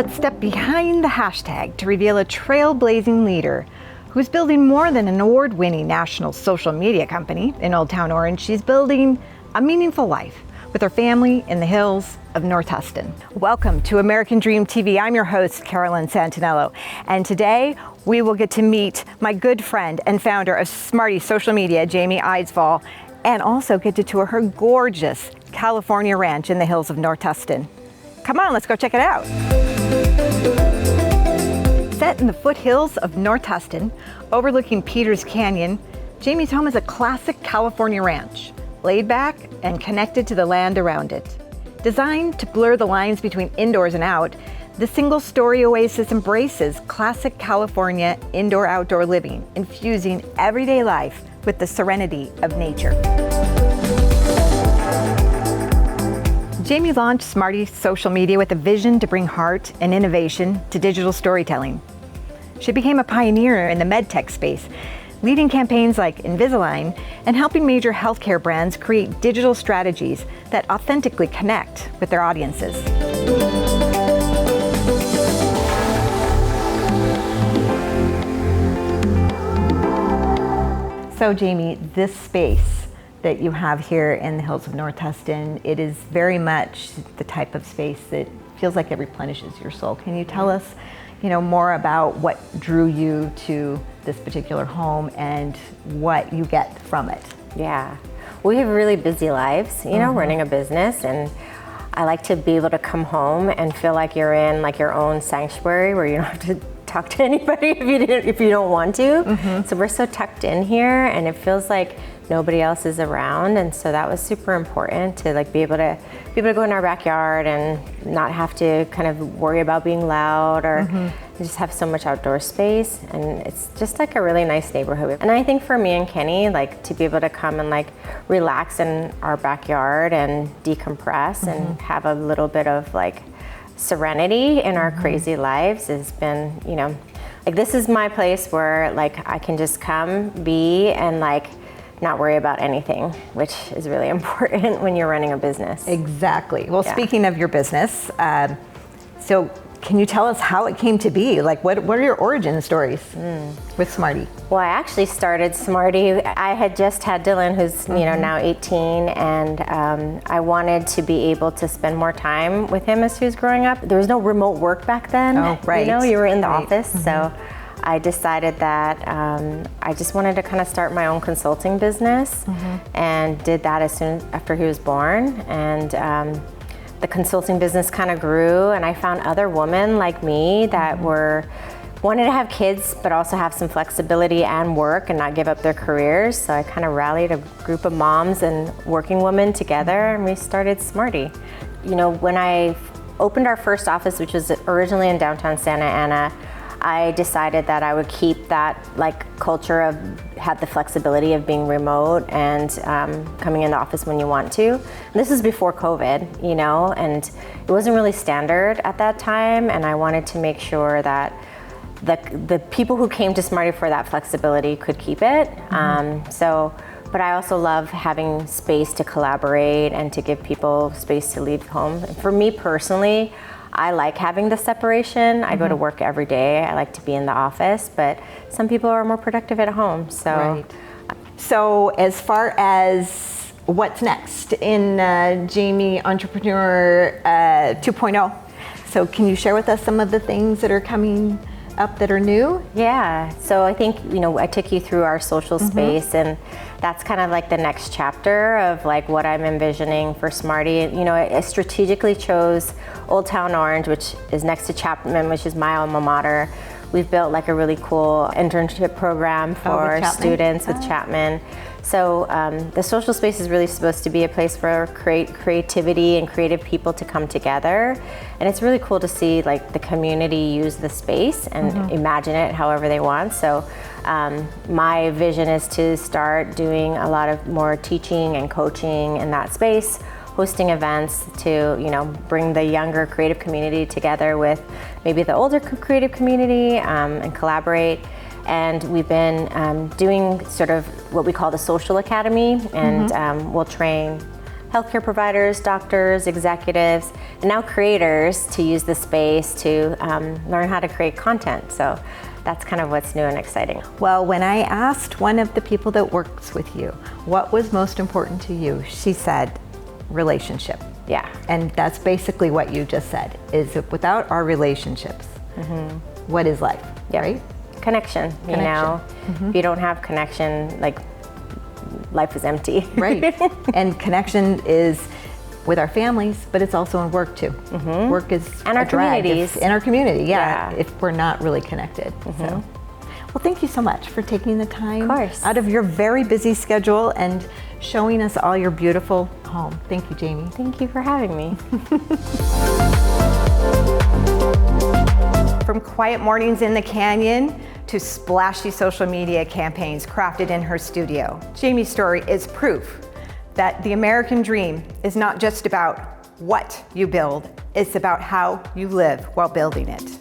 Let's step behind the hashtag to reveal a trailblazing leader who's building more than an award-winning national social media company. In Old Towne Orange, she's building a meaningful life with her family in the hills of North Tustin. Welcome to American Dream TV. I'm your host, Carolyn Santinello, and today we will get to meet my good friend and founder of Smarty Social Media, Jami Eidsvold, and also get to tour her gorgeous California ranch in the hills of North Tustin. Come on, let's go check it out. Set in the foothills of North Tustin, overlooking Peters Canyon, Jami's home is a classic California ranch, laid back and connected to the land around it. Designed to blur the lines between indoors and out, the single-story oasis embraces classic California indoor-outdoor living, infusing everyday life with the serenity of nature. Jami launched Smarty Social Media with a vision to bring heart and innovation to digital storytelling. She became a pioneer in the medtech space, leading campaigns like Invisalign and helping major healthcare brands create digital strategies that authentically connect with their audiences. So Jami, this space that you have here in the hills of North Tustin, it is very much the type of space that feels like it replenishes your soul. Can you tell us, more about what drew you to this particular home and what you get from it? Yeah, we have really busy lives, running a business, and I like to be able to come home and feel like you're in like your own sanctuary where you don't have to talk to anybody if you don't want to. So we're so tucked in here, and it feels like nobody else is around, and so that was super important to be able to go in our backyard and not have to kind of worry about being loud or just have so much outdoor space. And it's just like a really nice neighborhood. And I think for me and Kenny, to be able to come and relax in our backyard and decompress and have a little bit of serenity in our crazy lives has been, this is my place where I can just come, be, and not worry about anything, which is really important when you're running a business. Exactly. Well, speaking of your business, so can you tell us how it came to be? What are your origin stories with Smarty? Well, I actually started Smarty. I had just had Dylan, who's now 18, and I wanted to be able to spend more time with him as he was growing up. There was no remote work back then. Oh, right. You were in the office, so I decided that I just wanted to kind of start my own consulting business, and did that as soon after he was born. And the consulting business kind of grew, and I found other women like me that wanted to have kids but also have some flexibility and work and not give up their careers. So I kind of rallied a group of moms and working women together, and we started Smarty. When I opened our first office, which was originally in downtown Santa Ana, I decided that I would keep that culture of have the flexibility of being remote and coming in the office when you want to. And this is before COVID, and it wasn't really standard at that time, and I wanted to make sure that the people who came to Smarty for that flexibility could keep it. But I also love having space to collaborate and to give people space to leave home. And for me personally, I like having the separation. I go to work every day. I like to be in the office, but some people are more productive at home. So, right. So as far as what's next in Jami Entrepreneur 2.0, so can you share with us some of the things that are coming up that are new? Yeah, so I think, I took you through our social space, and that's kind of the next chapter of what I'm envisioning for Smarty. I strategically chose Old Towne Orange, which is next to Chapman, which is my alma mater. We've built a really cool internship program for students with Chapman. So the social space is really supposed to be a place for creativity and creative people to come together. And it's really cool to see the community use the space and imagine it however they want. So my vision is to start doing a lot of more teaching and coaching in that space, hosting events to bring the younger creative community together with maybe the older creative community and collaborate. And we've been doing sort of what we call the Social Academy, and we'll train healthcare providers, doctors, executives, and now creators to use the space to learn how to create content. So that's kind of what's new and exciting. Well, when I asked one of the people that works with you, what was most important to you, she said, relationship. Yeah. And that's basically what you just said, is that without our relationships, what is life, right? Connection, you know. If you don't have connection, like, life is empty. Right. And connection is with our families, but it's also in work too. Work is And our a drag communities. in our community, Yeah. if we're not really connected. So, well, thank you so much for taking the time Of course. out of your very busy schedule and showing us all your beautiful home. Thank you, Jami. Thank you for having me. From quiet mornings in the canyon to splashy social media campaigns crafted in her studio, Jami's story is proof that the American dream is not just about what you build, it's about how you live while building it.